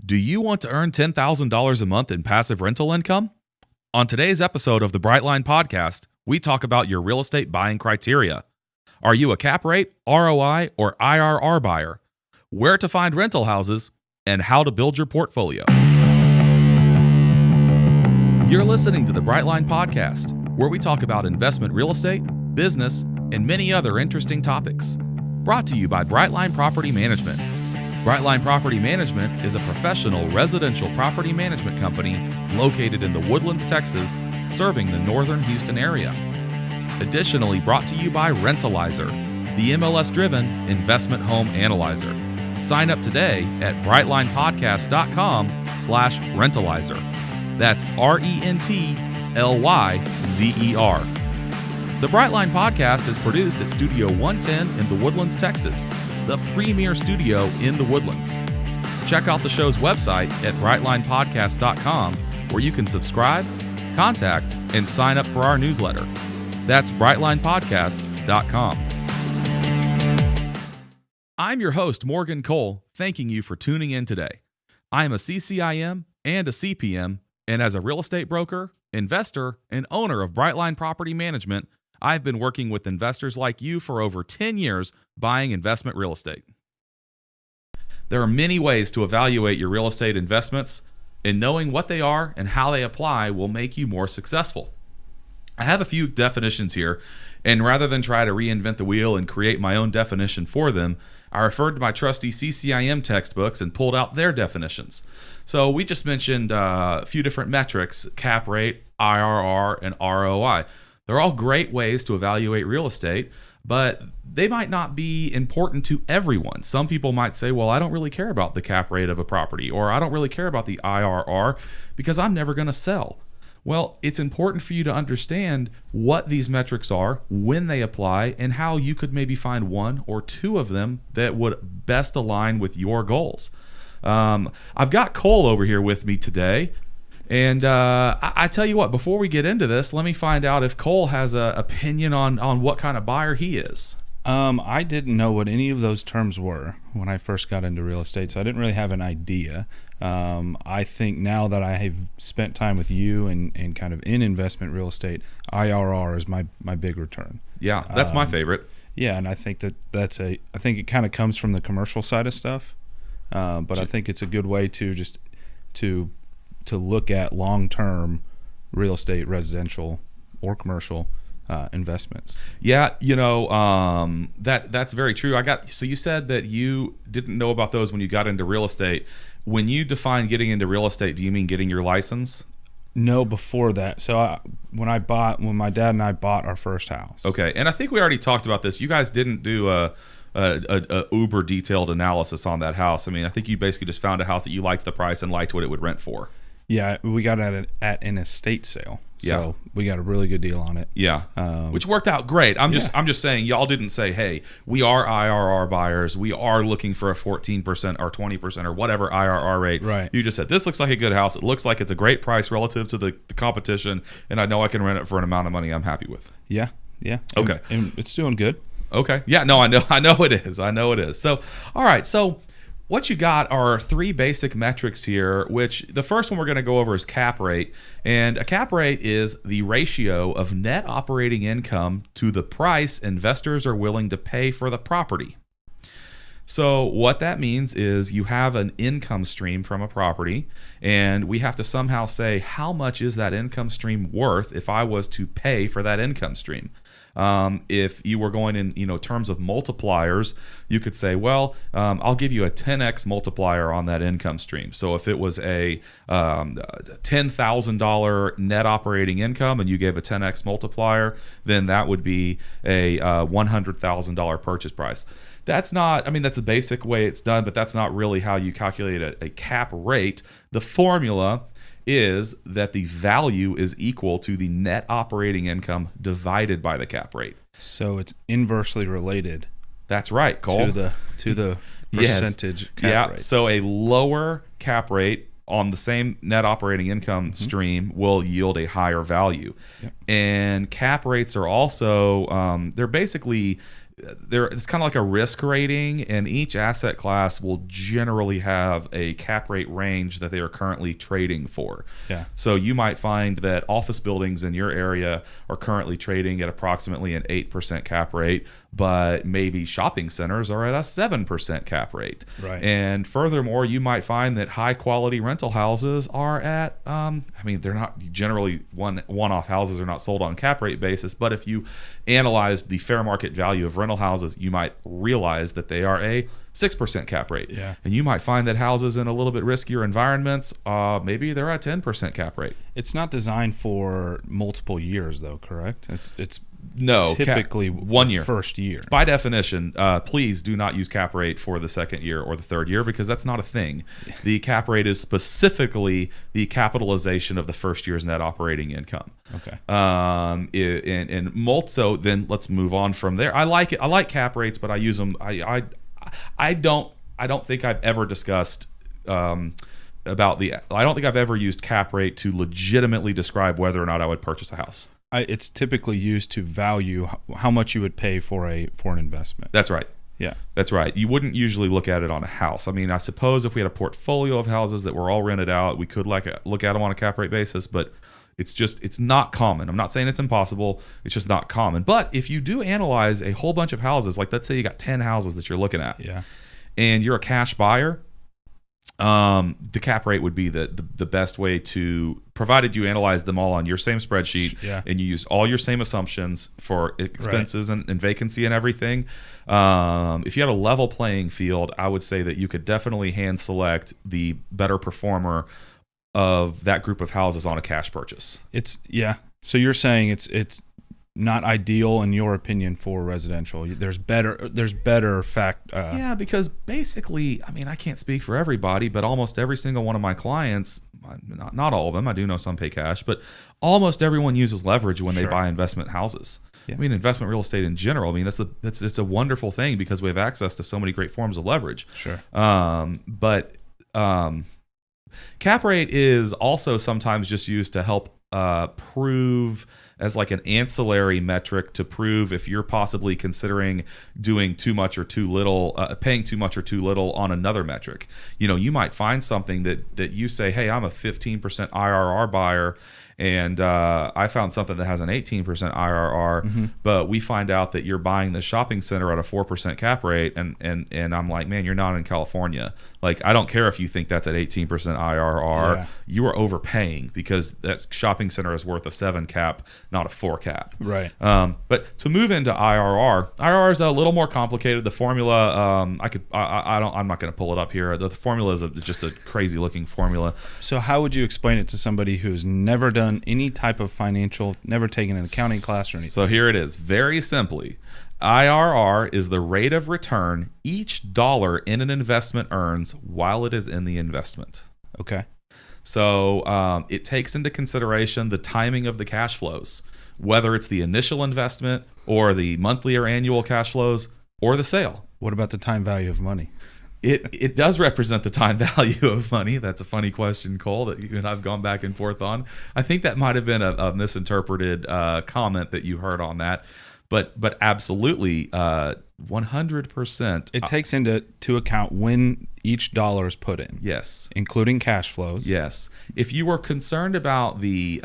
Do you want to earn $10,000 a month in passive rental income? On today's episode of the Brightline Podcast, we talk about your real estate buying criteria. Are you a cap rate, ROI, or IRR buyer? Where to find rental houses, and how to build your portfolio. You're listening to the Brightline Podcast, where we talk about investment real estate, business, and many other interesting topics. Brought to you by Brightline Property Management. Brightline Property Management is a professional residential property management company located in the Woodlands, Texas, serving the northern Houston area. Additionally, brought to you by Rentalizer, the MLS-driven investment home analyzer. Sign up today at brightlinepodcast.com/rentalizer. That's RENTLYZER. The Brightline Podcast is produced at Studio 110 in the Woodlands, Texas, the premier studio in the Woodlands. Check out the show's website at brightlinepodcast.com, where you can subscribe, contact, and sign up for our newsletter. That's brightlinepodcast.com. I'm your host, Morgan Cole, thanking you for tuning in today. I am a CCIM and a CPM, and as a real estate broker, investor, and owner of Brightline Property Management, I've been working with investors like you for over 10 years buying investment real estate. There are many ways to evaluate your real estate investments, and knowing what they are and how they apply will make you more successful. I have a few definitions here, and rather than try to reinvent the wheel and create my own definition for them, I referred to my trusty CCIM textbooks and pulled out their definitions. So we just mentioned a few different metrics: cap rate, IRR, and ROI. They're all great ways to evaluate real estate, but they might not be important to everyone. Some people might say, well, I don't really care about the cap rate of a property, or I don't really care about the IRR because I'm never going to sell. Well, it's important for you to understand what these metrics are, when they apply, and how you could maybe find one or two of them that would best align with your goals. I've got Cole over here with me today. And I tell you what, before we get into this, let me find out if Cole has an opinion on what kind of buyer he is. I didn't know what any of those terms were when I first got into real estate, so I didn't really have an idea. I think now that I have spent time with you and kind of in investment real estate, IRR is my big return. Yeah, that's my favorite. Yeah, and I think I think it kind of comes from the commercial side of stuff, but I think it's a good way to just to look at long-term real estate, residential or commercial investments. Yeah, that's very true. So you said that you didn't know about those when you got into real estate. When you define getting into real estate, do you mean getting your license? No, before that. So when my dad and I bought our first house. Okay, and I think we already talked about this. You guys didn't do a uber detailed analysis on that house. I mean, I think you basically just found a house that you liked the price and liked what it would rent for. Yeah, we got it at an estate sale, so we got a really good deal on it. Yeah, which worked out great. I'm just saying, y'all didn't say, "Hey, we are IRR buyers. We are looking for a 14% or 20% or whatever IRR rate." Right. You just said, "This looks like a good house. It looks like it's a great price relative to the competition, and I know I can rent it for an amount of money I'm happy with." Yeah. Okay. And it's doing good. Okay. Yeah. No, I know it is. So, all right. So, what you got are three basic metrics here, which the first one we're going to go over is cap rate. And a cap rate is the ratio of net operating income to the price investors are willing to pay for the property. So what that means is you have an income stream from a property, and we have to somehow say, how much is that income stream worth if I was to pay for that income stream? If you were going in, terms of multipliers, you could say, well, I'll give you a 10x multiplier on that income stream. So if it was a $10,000 net operating income and you gave a 10x multiplier, then that would be a $100,000 purchase price. That's a basic way it's done, but that's not really how you calculate a cap rate. The formula is that the value is equal to the net operating income divided by the cap rate. So it's inversely related. That's right, Cole. To the percentage cap rate. So a lower cap rate on the same net operating income stream will yield a higher value. Yep. And cap rates are also, they're basically it's kind of like a risk rating, and each asset class will generally have a cap rate range that they are currently trading for. Yeah. So you might find that office buildings in your area are currently trading at approximately an 8% cap rate, but maybe shopping centers are at a 7% cap rate. Right. And furthermore, you might find that high quality rental houses are at, they're not generally one-off houses are not sold on cap rate basis, but if you analyze the fair market value of rental houses, you might realize that they are a 6% cap rate. Yeah. And you might find that houses in a little bit riskier environments, maybe they're at 10% cap rate. It's not designed for multiple years, though, correct? It's no typically 1 year. First year. By definition, please do not use cap rate for the second year or the third year, because that's not a thing. The cap rate is specifically the capitalization of the first year's net operating income. Okay. So then let's move on from there. I like it. I like cap rates, but I use them. I don't think I've ever discussed I don't think I've ever used cap rate to legitimately describe whether or not I would purchase a house. It's typically used to value how much you would pay for an investment. That's right. Yeah. That's right. You wouldn't usually look at it on a house. I mean, I suppose if we had a portfolio of houses that were all rented out, we could look at them on a cap rate basis, but it's not common. I'm not saying it's impossible. It's just not common. But if you do analyze a whole bunch of houses, like let's say you got 10 houses that you're looking at, yeah, and you're a cash buyer, the cap rate would be the best way to, provided you analyze them all on your same spreadsheet, yeah, and you use all your same assumptions for expenses, right, and vacancy and everything. If you had a level playing field, I would say that you could definitely hand select the better performer of that group of houses on a cash purchase. So you're saying it's not ideal in your opinion for residential. There's better fact. Yeah, because basically, I mean, I can't speak for everybody, but almost every single one of my clients, not all of them, I do know some pay cash, but almost everyone uses leverage when they buy investment houses. Yeah. I mean, investment real estate in general. I mean, it's a wonderful thing because we have access to so many great forms of leverage. Sure. But cap rate is also sometimes just used to help prove, as like an ancillary metric to prove if you're possibly considering doing too much or too little, paying too much or too little on another metric. You know, you might find something that you say, hey, I'm a 15% IRR buyer, and I found something that has an 18% IRR, mm-hmm. but we find out that you're buying the shopping center at a 4% cap rate, and I'm like, man, you're not in California. Like, I don't care if you think that's at 18% IRR. Yeah. You are overpaying because that shopping center is worth a 7 cap, not a 4 cap. Right. But to move into IRR is a little more complicated. The formula, I'm not going to pull it up here. The formula is just a crazy looking formula. So how would you explain it to somebody who's never done any type of financial, never taken an accounting class or anything? So here it is. Very simply, IRR is the rate of return each dollar in an investment earns while it is in the investment. Okay. So it takes into consideration the timing of the cash flows, whether it's the initial investment or the monthly or annual cash flows or the sale. What about the time value of money? It does represent the time value of money. That's a funny question, Cole, that you and I've gone back and forth on. I think that might have been a misinterpreted comment that you heard on that. But absolutely, 100%. It takes into account when each dollar is put in. Yes. Including cash flows. Yes. If you were concerned about the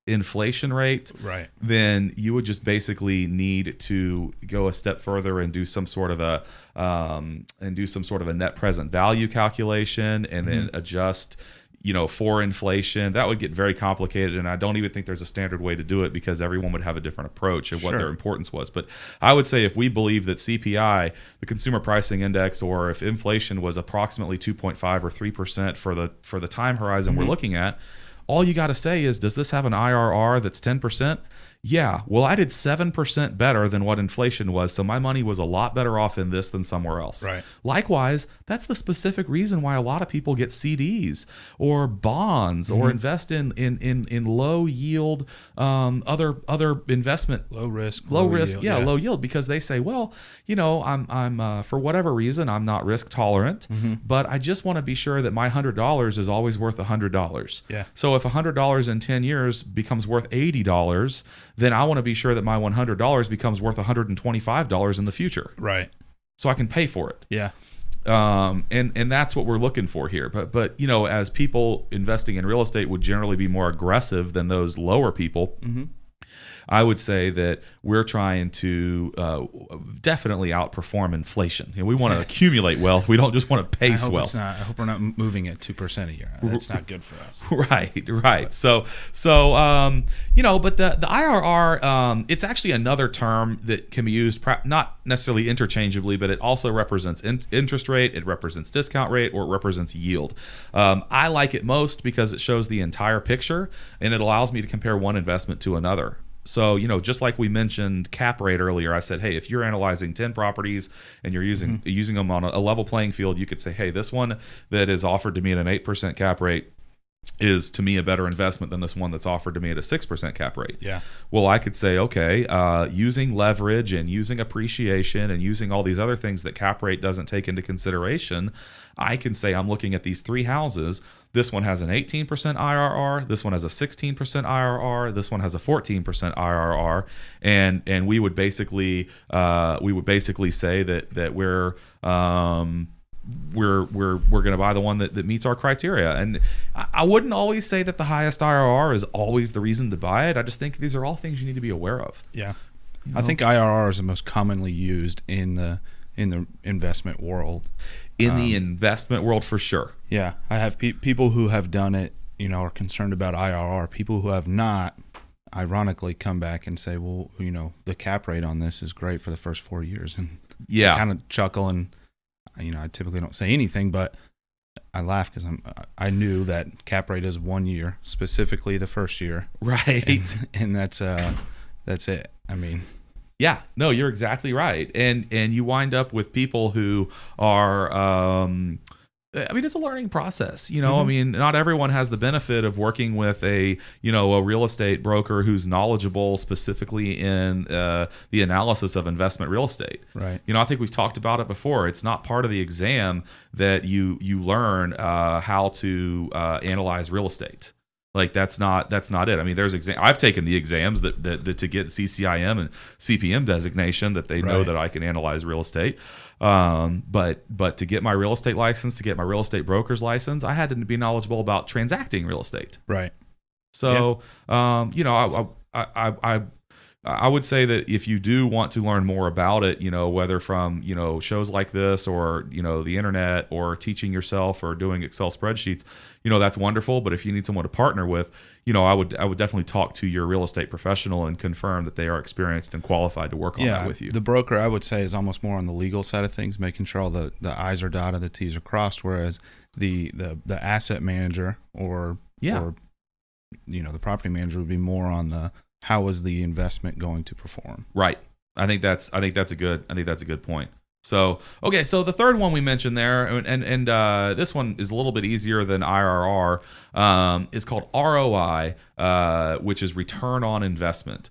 inflation rate, right, then you would just basically need to go a step further and do some sort of a net present value calculation, and then adjust, for inflation. That would get very complicated, and I don't even think there's a standard way to do it because everyone would have a different approach of what their importance was. But I would say if we believe that CPI, the Consumer Pricing Index, or if inflation was approximately 2.5 or 3% for the time horizon we're looking at, all you got to say is, does this have an IRR that's 10%? Yeah. Well, I did 7% better than what inflation was, so my money was a lot better off in this than somewhere else. Right. Likewise, that's the specific reason why a lot of people get CDs or bonds or invest in low yield, other investment, low risk, low yield, because they say, well, I'm for whatever reason I'm not risk tolerant, but I just want to be sure that my $100 is always worth $100. Yeah. So if $100 in 10 years becomes worth $80, then I want to be sure that my $100 becomes worth $125 in the future. Right. So I can pay for it. Yeah. And that's what we're looking for here. But as people investing in real estate would generally be more aggressive than those lower people, I would say that we're trying to definitely outperform inflation. We want to accumulate wealth. We don't just want to pace wealth. I hope we're not moving at 2% a year. That's not good for us. Right. So but the IRR, it's actually another term that can be used not necessarily interchangeably, but it also represents interest rate, it represents discount rate, or it represents yield. I like it most because it shows the entire picture and it allows me to compare one investment to another. So, just like we mentioned cap rate earlier, I said, hey, if you're analyzing 10 properties and you're using them on a level playing field, you could say, hey, this one that is offered to me at an 8% cap rate is to me a better investment than this one that's offered to me at a 6% cap rate. Yeah. Well, I could say, okay, using leverage and using appreciation and using all these other things that cap rate doesn't take into consideration, I can say I'm looking at these three houses. This one has an 18% IRR. This one has a 16% IRR. This one has a 14% IRR. And we would basically say that we're going to buy the one that meets our criteria. And I wouldn't always say that the highest IRR is always the reason to buy it. I just think these are all things you need to be aware of. Yeah. I think IRR is the most commonly used in the investment world. In the investment world, for sure. Yeah. I have people who have done it, are concerned about IRR. People who have not, ironically, come back and say, well, the cap rate on this is great for the first 4 years. And kind of chuckle and, I typically don't say anything, but I laugh because I knew that cap rate is 1 year, specifically the first year. Right. And that's it. I mean, yeah, no, you're exactly right. And you wind up with people who are, it's a learning process, not everyone has the benefit of working with a real estate broker who's knowledgeable specifically in the analysis of investment real estate. Right. I think we've talked about it before. It's not part of the exam that you learn how to analyze real estate. Like that's not it. I mean, I've taken the exams that to get CCIM and CPM designation that they know that I can analyze real estate. But to get my real estate license, to get my real estate broker's license, I had to be knowledgeable about transacting real estate. Right. So, I would say that if you do want to learn more about it, whether from, shows like this or, the internet or teaching yourself or doing Excel spreadsheets, that's wonderful. But if you need someone to partner with, I would definitely talk to your real estate professional and confirm that they are experienced and qualified to work on that with you. The broker, I would say, is almost more on the legal side of things, making sure all the I's are dotted, the T's are crossed, whereas the asset manager or the property manager would be more on the how is the investment going to perform? Right. I think that's a good point. So, okay, so the third one we mentioned there, and this one is a little bit easier than IRR. It's called ROI, which is return on investment.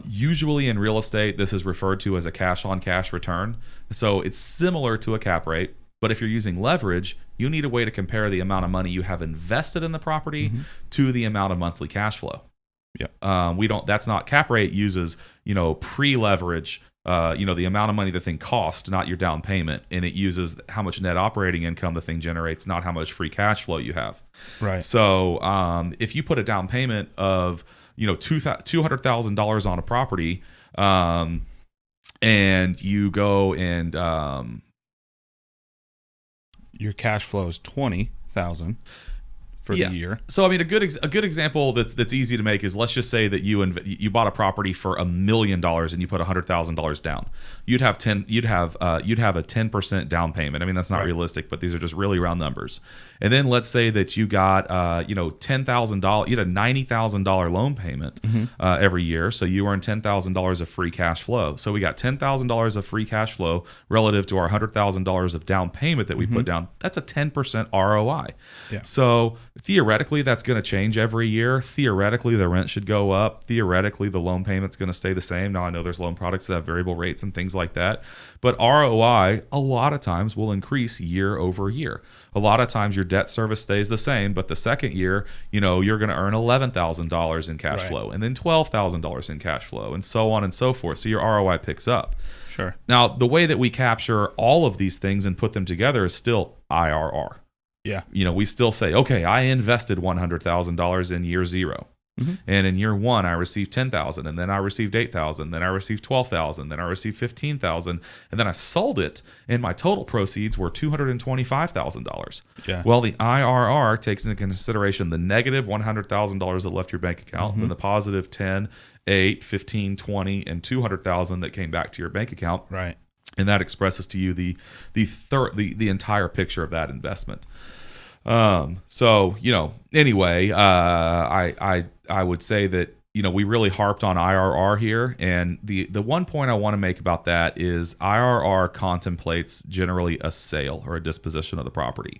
Usually in real estate, this is referred to as a cash-on-cash return. So it's similar to a cap rate, but if you're using leverage, you need a way to compare the amount of money you have invested in the property to the amount of monthly cash flow. Yeah. That's not cap rate uses, pre-leverage, the amount of money the thing costs, not your down payment. And it uses how much net operating income the thing generates, not how much free cash flow you have. Right. So, if you put a down payment of, $200,000 on a property, and you go and, your cash flow is $20,000. For the year. So a good example that's easy to make is, let's just say that you bought a property for $1 million and you put $100,000 down. You'd have a 10% down payment. I mean, that's not realistic, but these are just really round numbers. And then let's say that you got $10,000, you had a $90,000 loan payment every year, so you earn $10,000 of free cash flow. So we got $10,000 of free cash flow relative to our $100,000 of down payment that we put down. That's a 10% ROI. Yeah. So theoretically, that's going to change every year. Theoretically, the rent should go up. Theoretically, the loan payment's going to stay the same. Now, I know there's loan products that have variable rates and things like that, but ROI a lot of times will increase year over year. A lot of times your debt service stays the same, but the second year, you're going to earn $11,000 in cash flow and then $12,000 in cash flow and so on and so forth. So your ROI picks up. Sure. Now, the way that we capture all of these things and put them together is still IRR. Yeah. We still say, okay, I invested $100,000 in year 0. Mm-hmm. And in year 1, I received $10,000, and then I received $8,000, then I received $12,000, then I received $15,000, and then I sold it, and my total proceeds were $225,000. Yeah. Well, the IRR takes into consideration the negative $100,000 that left your bank account, and then the positive 10, 8, 15, 20, and $200,000 that came back to your bank account. Right. And that expresses to you the entire picture of that investment. Anyway, I would say that, we really harped on IRR here. And the one point I want to make about that is IRR contemplates generally a sale or a disposition of the property.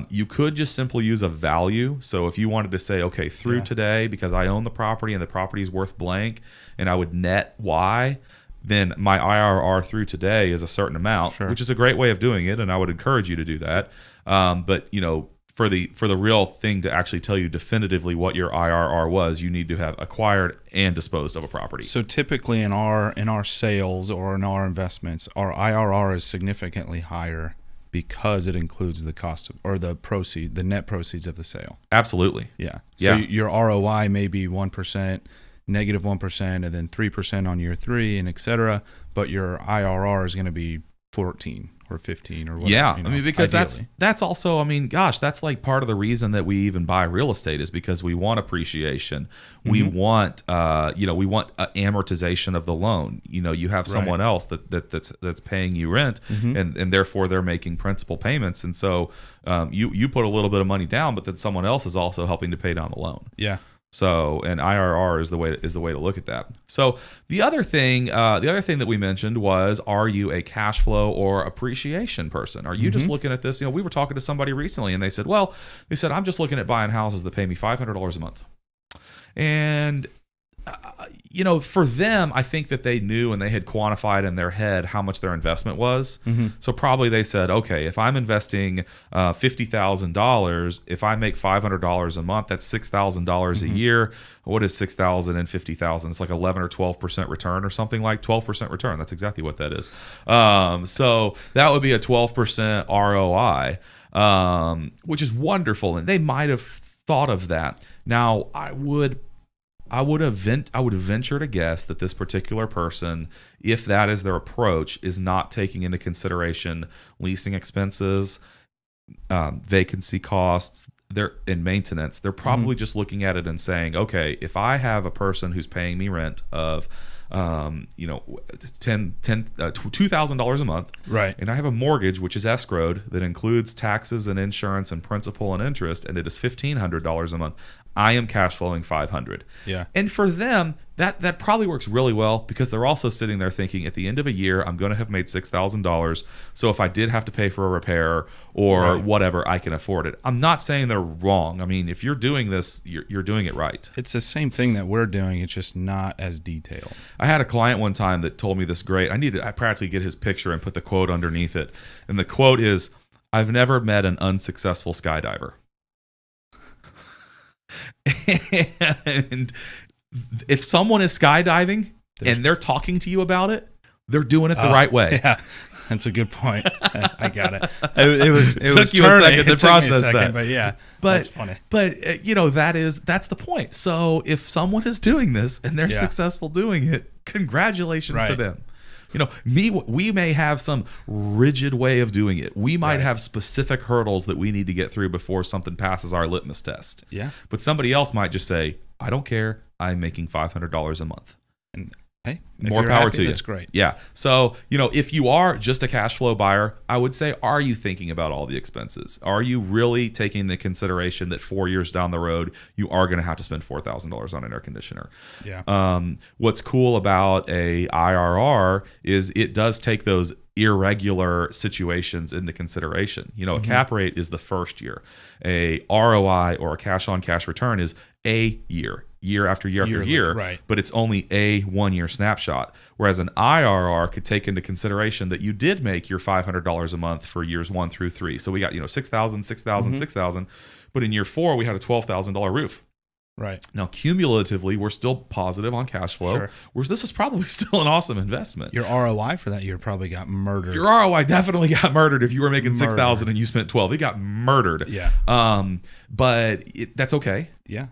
You could just simply use a value. So if you wanted to say, okay, through today, because I own the property and the property is worth blank and I would net Y, then my IRR through today is a certain amount, which is a great way of doing it. And I would encourage you to do that. But for the real thing to actually tell you definitively what your IRR was, you need to have acquired and disposed of a property. So typically in our sales or in our investments, our IRR is significantly higher because it includes the cost of, or the net proceeds of the sale. Absolutely. Yeah. So your ROI may be 1%, negative 1%, and then 3% on year 3, and et cetera. But your IRR is going to be 14 or 15 or whatever. Yeah, because ideally. that's also, that's like part of the reason that we even buy real estate is because we want appreciation. We want, we want amortization of the loan. You have someone else that's paying you rent, and therefore they're making principal payments, and so you put a little bit of money down, but then someone else is also helping to pay down the loan. Yeah. So, and IRR is the way to look at that. So the other thing that we mentioned was, are you a cash flow or appreciation person? Are you just looking at this? We were talking to somebody recently, and they said, I'm just looking at buying houses that pay me $500 a month. And for them, I think that they knew and they had quantified in their head how much their investment was. So probably they said, okay, if I'm investing $50,000, if I make $500 a month, that's $6,000 a year. What is 6,000 and 50,000? It's like 11 or 12% return or something like 12% return. That's exactly what that is. So that would be a 12% ROI, which is wonderful. And they might have thought of that. Now, I would venture to guess that this particular person, if that is their approach, is not taking into consideration leasing expenses, vacancy costs, and maintenance. They're probably just looking at it and saying, okay, if I have a person who's paying me rent of $2,000 a month, right, and I have a mortgage which is escrowed that includes taxes and insurance and principal and interest, and it is $1,500 a month, I am cash flowing $500. Yeah. And for them, that probably works really well because they're also sitting there thinking, at the end of a year, I'm going to have made $6,000. So if I did have to pay for a repair or whatever, I can afford it. I'm not saying they're wrong. If you're doing this, you're doing it right. It's the same thing that we're doing. It's just not as detailed. I had a client one time that told me this great. I practically get his picture and put the quote underneath it. And the quote is, "I've never met an unsuccessful skydiver." And if someone is skydiving and they're talking to you about it, they're doing it the right way. Yeah, that's a good point. I got it. It took you a second to process that. But yeah, that's funny. But that's the point. So if someone is doing this and they're successful doing it, congratulations to them. We may have some rigid way of doing it. We might have specific hurdles that we need to get through before something passes our litmus test. Yeah. But somebody else might just say, I don't care. I'm making $500 a month. And hey, more power to you. That's great. Yeah. So, if you are just a cash flow buyer, I would say, are you thinking about all the expenses? Are you really taking into consideration that 4 years down the road, you are going to have to spend $4,000 on an air conditioner? Yeah. What's cool about a IRR is it does take those irregular situations into consideration. A cap rate is the first year. A ROI, or a cash on cash return, is a year after year after year, right. but it's only a 1 year snapshot. Whereas an IRR could take into consideration that you did make your $500 a month for years 1 through 3. So we got, $6,000, $6,000, $6,000, but in year 4 we had a $12,000 roof. Right. Now, cumulatively, we're still positive on cash flow. Sure. This is probably still an awesome investment. Your ROI for that year probably got murdered. Your ROI definitely got murdered if you were making $6,000 and you spent $12,000. It got murdered. Yeah. But that's okay. Yeah.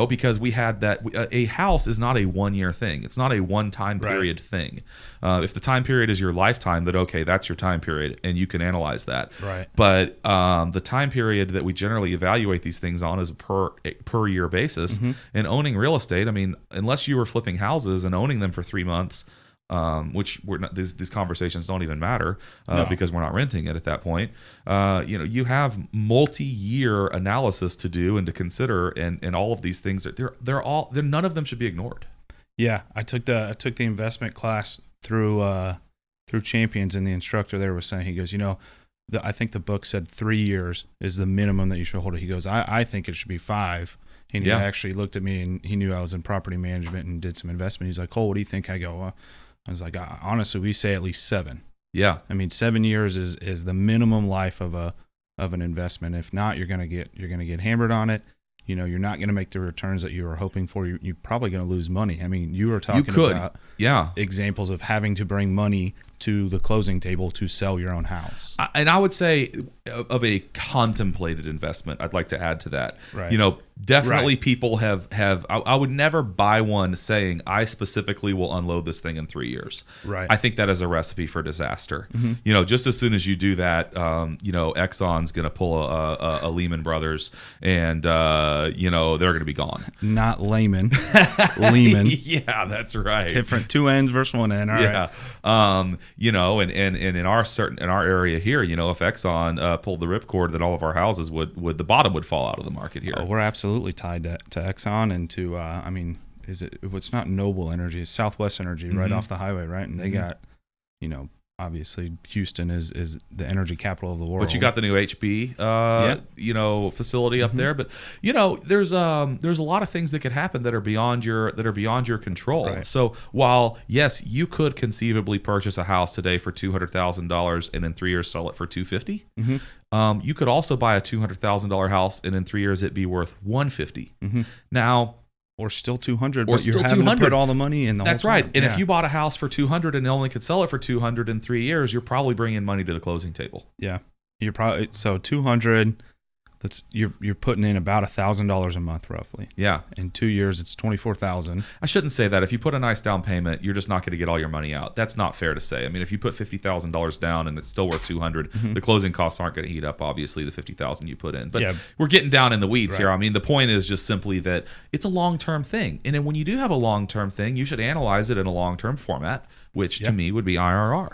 Because we had that. A house is not a 1 year thing. It's not a one time period thing. If the time period is your lifetime, then okay, that's your time period, and you can analyze that. Right. But the time period that we generally evaluate these things on is a per year basis. And owning real estate, I mean, unless you were flipping houses and owning them for 3 months, which we're not, these conversations don't even matter because we're not renting it at that point. You have multi-year analysis to do and to consider, and all of these things. None of them should be ignored. Yeah, I took the investment class through Champions, and the instructor there was saying, he goes, I think the book said 3 years is the minimum that you should hold it. He goes, I think it should be 5. And he actually looked at me, and he knew I was in property management and did some investment. He's like, Cole, what do you think? I go, I was like, honestly, we say at least 7. Yeah. I mean, 7 years is the minimum life of an investment. If not, you're gonna get hammered on it. You're not gonna make the returns that you were hoping for. You're probably gonna lose money. I mean, you were talking about examples of having to bring money to the closing table to sell your own house. And I would say of a contemplated investment, I'd like to add to that. Right. Definitely people have I would never buy one saying I specifically will unload this thing in 3 years. Right. I think that is a recipe for disaster. Just as soon as you do that, Exxon's going to pull a Lehman Brothers, and they're going to be gone. Not Lehman. Lehman. Yeah, that's right. Different, 2 ends versus 1 end. All right. And in our area here, if Exxon pulled the ripcord, then all of our houses the bottom would fall out of the market here. Oh, we're absolutely tied to Exxon and to if it's not Noble Energy, it's Southwest Energy right off the highway, right? And they got, obviously Houston is the energy capital of the world. But you got the new HB facility up there. But there's a lot of things that could happen that are beyond your control. Right. So while yes, you could conceivably purchase a house today for $200,000 and in 3 years sell it for $250,000. You could also buy a $200,000 house and in 3 years it'd be worth $150,000. Now, or still $200,000, or but still you're having $200,000. to put all the money in the That's whole right. time. And if you bought a house for $200,000 and only could sell it for $200,000 in 3 years, you're probably bringing money to the closing table. Yeah, you're probably $200,000. You're putting in about $1,000 a month roughly. Yeah. In 2 years, it's $24,000. I shouldn't say that. If you put a nice down payment, you're just not going to get all your money out. That's not fair to say. I mean, if you put $50,000 down and it's still worth $200,000, the closing costs aren't going to eat up obviously the $50,000 you put in. But we're getting down in the weeds here. I mean, the point is just simply that it's a long-term thing, and then when you do have a long-term thing, you should analyze it in a long-term format, which to me would be IRR.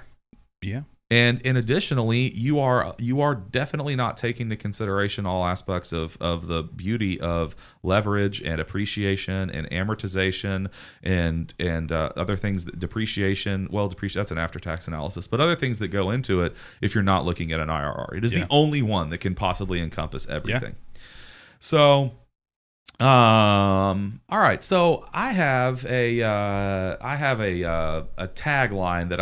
Yeah. And additionally, you are definitely not taking into consideration all aspects of the beauty of leverage and appreciation and amortization and other things. Depreciation, that's an after-tax analysis, but other things that go into it if you're not looking at an IRR. It is the only one that can possibly encompass everything. So, all right. So I have a tagline that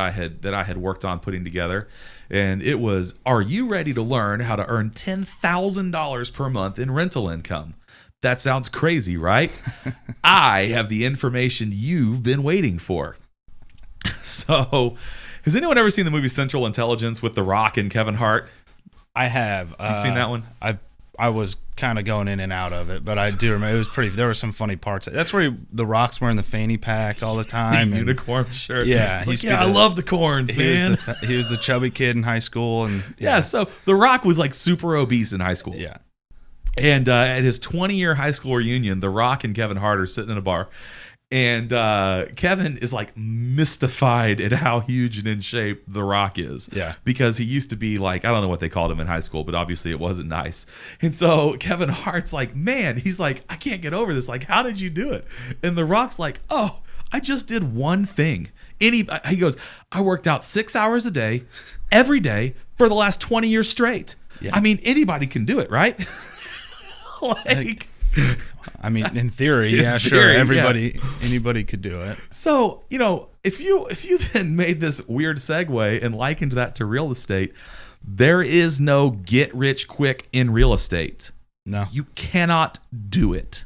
I had worked on putting together, and it was, "Are you ready to learn how to earn $10,000 per month in rental income?" That sounds crazy, right? I have the information you've been waiting for. So, has anyone ever seen the movie Central Intelligence with The Rock and Kevin Hart? I have. You seen that one? I was kind of going in and out of it, but I do remember it was pretty. There were some funny parts. That's where The Rock's wearing the fanny pack all the time, the unicorn shirt. Yeah, I love the corns, man. He was the chubby kid in high school, and so The Rock was like super obese in high school. Yeah, and at his 20-year high school reunion, The Rock and Kevin Hart are sitting in a bar. And Kevin is like mystified at how huge and in shape The Rock is. Yeah. Because he used to be like, I don't know what they called him in high school, but obviously it wasn't nice. And so Kevin Hart's like, man, he's like, I can't get over this. Like, how did you do it? And The Rock's like, oh, I just did one thing. He goes, I worked out 6 hours a day, every day for the last 20 years straight. Yeah. I mean, anybody can do it, right? I mean, in theory, sure, anybody could do it. So, if you then made this weird segue and likened that to real estate, there is no get rich quick in real estate. No. You cannot do it.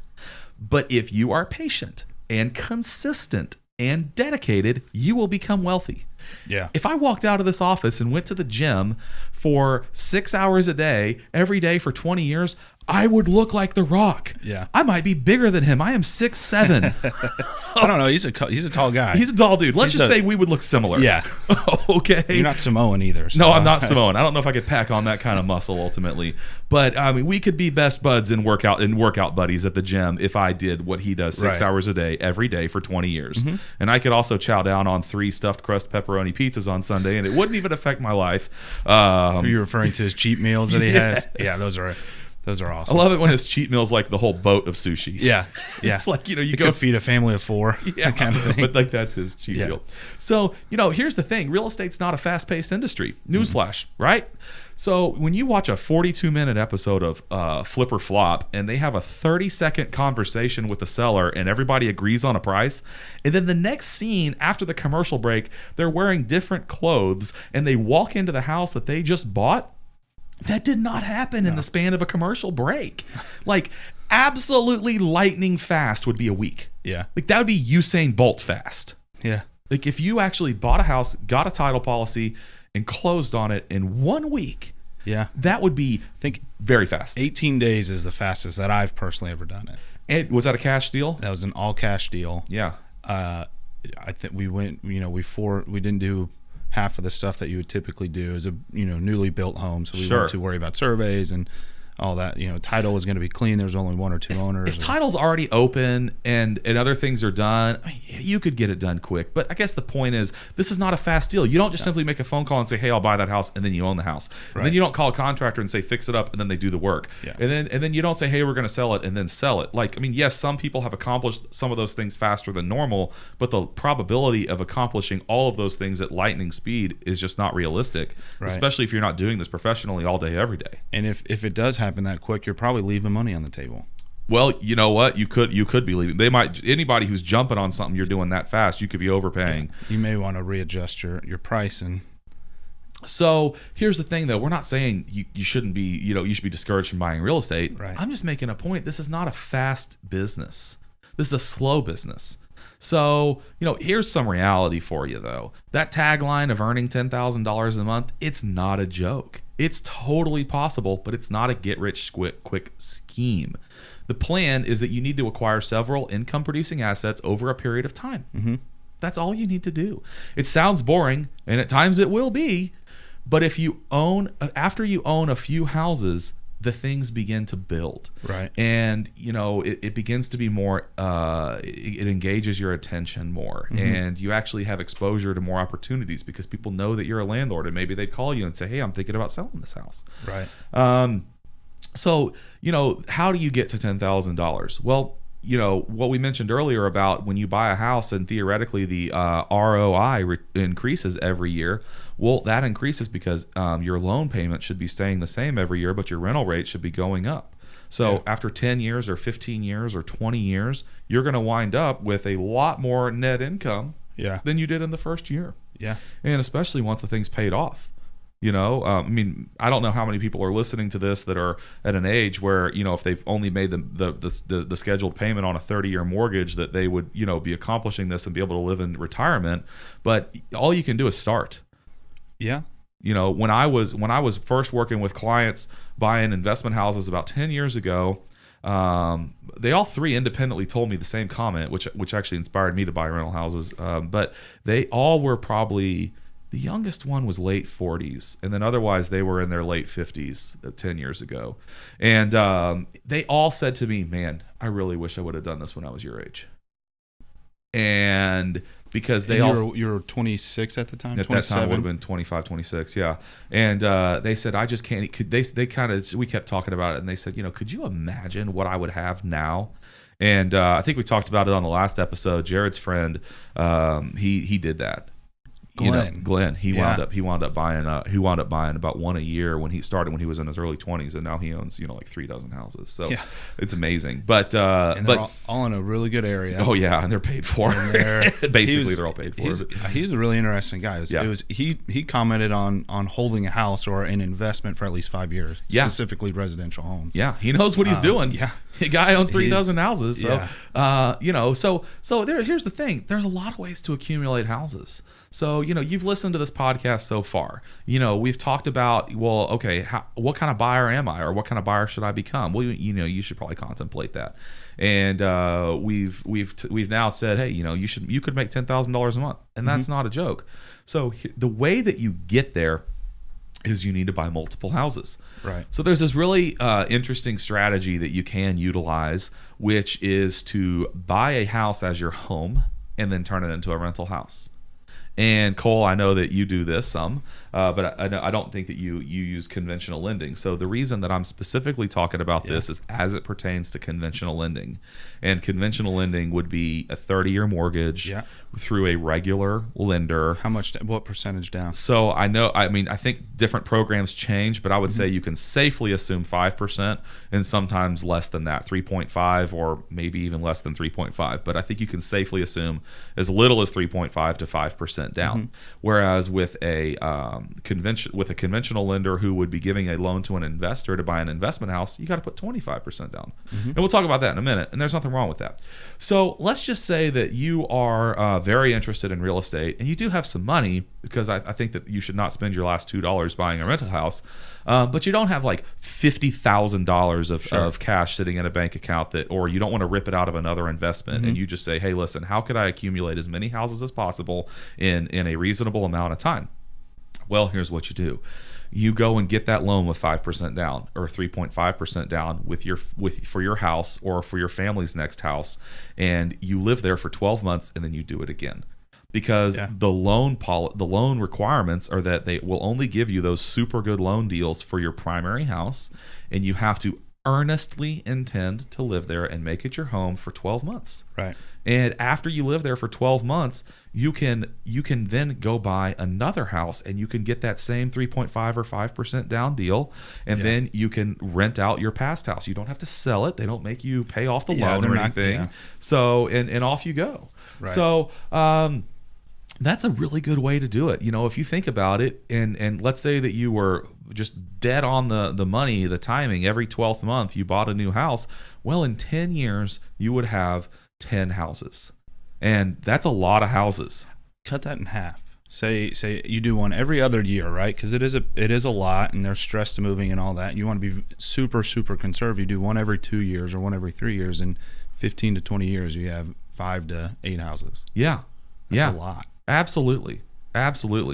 But if you are patient and consistent and dedicated, you will become wealthy. Yeah. If I walked out of this office and went to the gym for 6 hours a day, every day for 20 years, I would look like The Rock. Yeah. I might be bigger than him. I am 6'7". I don't know. He's a tall guy. He's a tall dude. Let's just say we would look similar. Yeah. Okay. You're not Samoan either. So. No, I'm not Samoan. I don't know if I could pack on that kind of muscle ultimately. But I mean, we could be best buds and workout buddies at the gym if I did what he does 6 hours a day, every day for 20 years. Mm-hmm. And I could also chow down on 3 stuffed crust pepperoni pizzas on Sunday, and it wouldn't even affect my life. Are you referring to his cheat meals that he has? Yeah, those are awesome. I love it when his cheat meal's like the whole boat of sushi. Yeah. It's like, you go feed a family of 4. Yeah, kind of thing. But like that's his cheat meal. So, here's the thing. Real estate's not a fast-paced industry. Newsflash, right? So when you watch a 42-minute episode of Flip or Flop and they have a 30-second conversation with the seller and everybody agrees on a price, and then the next scene after the commercial break, they're wearing different clothes and they walk into the house that they just bought, that did not happen in the span of a commercial break. Like, absolutely lightning fast would be a week. Yeah. Like, that would be Usain Bolt fast. Yeah. Like, if you actually bought a house, got a title policy, and closed on it in 1 week, that would be, I think, very fast. 18 days is the fastest that I've personally ever done it. And was that a cash deal? That was an all cash deal. Yeah. I think we went, we didn't do half of the stuff that you would typically do as a newly built home, so we weren't too worried about surveys and all that. Title was going to be clean. There's only 1 or 2 owners. If title's already open and other things are done, I mean, you could get it done quick. But I guess the point is, this is not a fast deal. You don't just simply make a phone call and say, hey, I'll buy that house, and then you own the house. And then you don't call a contractor and say, fix it up, and then they do the work. Yeah. And then you don't say, hey, we're going to sell it, and then sell it. Like, I mean, yes, some people have accomplished some of those things faster than normal, but the probability of accomplishing all of those things at lightning speed is just not realistic, especially if you're not doing this professionally all day, every day. And if it does happen that quick, you're probably leaving money on the table. Well, you know what? You could be leaving. Anybody who's jumping on something you're doing that fast, you could be overpaying. Yeah. You may want to readjust your price. And so here's the thing, though. We're not saying you shouldn't be, you should be discouraged from buying real estate. Right. I'm just making a point. This is not a fast business. This is a slow business. So, here's some reality for you, though. That tagline of earning $10,000 a month, it's not a joke. It's totally possible, but it's not a get-rich-quick scheme. The plan is that you need to acquire several income-producing assets over a period of time. Mm-hmm. That's all you need to do. It sounds boring, and at times it will be, but after you own a few houses, the things begin to build. Right. And, it begins to be more, it engages your attention more. Mm-hmm. And you actually have exposure to more opportunities because people know that you're a landlord, and maybe they'd call you and say, hey, I'm thinking about selling this house. Right. So, how do you get to $10,000? Well, what we mentioned earlier about when you buy a house and theoretically the ROI increases every year. Well, that increases because your loan payment should be staying the same every year, but your rental rate should be going up. So after 10 years or 15 years or 20 years, you're going to wind up with a lot more net income than you did in the first year. Yeah. And especially once the thing's paid off. I don't know how many people are listening to this that are at an age where, if they've only made the scheduled payment on a 30-year mortgage, that they would, be accomplishing this and be able to live in retirement. But all you can do is start. Yeah. When I was first working with clients buying investment houses about 10 years ago, they all 3 independently told me the same comment, which actually inspired me to buy rental houses. But they all were probably... The youngest one was late 40s, and then otherwise they were in their late 50s 10 years ago. And they all said to me, man, I really wish I would have done this when I was your age. And because they all... You were 26 at the time? At 27? That time I would have been 25, 26, yeah. And they said, I just can't... We kept talking about it, and they said, could you imagine what I would have now And I think we talked about it on the last episode. Jared's friend, he did that. Glenn. He wound up buying about one a year when he started, when he was in his early 20s, and now he owns like 3 dozen houses. So it's amazing. But they're all in a really good area. Oh yeah, and they're paid for. Basically, they're all paid for. He's a really interesting guy. He commented on holding a house or an investment for at least 5 years, specifically residential homes. Yeah, he knows what he's doing. Yeah, the guy owns 3 dozen houses. So here's the thing. There's a lot of ways to accumulate houses. So, you've listened to this podcast so far. We've talked about, what kind of buyer am I, or what kind of buyer should I become? Well, you should probably contemplate that. And we've now said, hey, you could make $10,000 a month, and that's not a joke. So the way that you get there is you need to buy multiple houses. Right. So there's this really interesting strategy that you can utilize, which is to buy a house as your home and then turn it into a rental house. And Cole, I know that you do this some, but I don't think that you use conventional lending. So the reason that I'm specifically talking about this is as it pertains to conventional lending. And conventional lending would be a 30-year mortgage through a regular lender. What percentage down? So I think different programs change, but I would say you can safely assume 5% and sometimes less than that, 3.5 or maybe even less than 3.5. But I think you can safely assume as little as 3.5 to 5% down. Whereas with a conventional lender who would be giving a loan to an investor to buy an investment house, you got to put 25% down. And we'll talk about that in a minute. And there's nothing wrong with that. So let's just say that you are very interested in real estate and you do have some money, because I think that you should not spend your last $2 buying a rental house. But you don't have like $50,000 of cash sitting in a bank account or you don't want to rip it out of another investment. And you just say, hey, listen, how could I accumulate as many houses as possible in a reasonable amount of time? Well, here's what you do. You go and get that loan with 5% down or 3.5% down for your house or for your family's next house, and you live there for 12 months and then you do it again. Because the loan requirements are that they will only give you those super good loan deals for your primary house, and you have to earnestly intend to live there and make it your home for 12 months. Right. And after you live there for 12 months, you can then go buy another house and you can get that same 3.5 or 5% down deal, and then you can rent out your past house. You don't have to sell it. They don't make you pay off the loan or anything. So and off you go. Right. So that's a really good way to do it. If you think about it, and let's say that you were just dead on the money, the timing, every 12th month you bought a new house. Well, in 10 years, you would have 10 houses. And that's a lot of houses. Cut that in half. Say you do one every other year, right? Because it is a lot, and there's stress to moving and all that. You want to be super, super conservative. You do one every 2 years or one every 3 years. In 15 to 20 years, you have 5 to 8 houses. Yeah. That's a lot. Absolutely.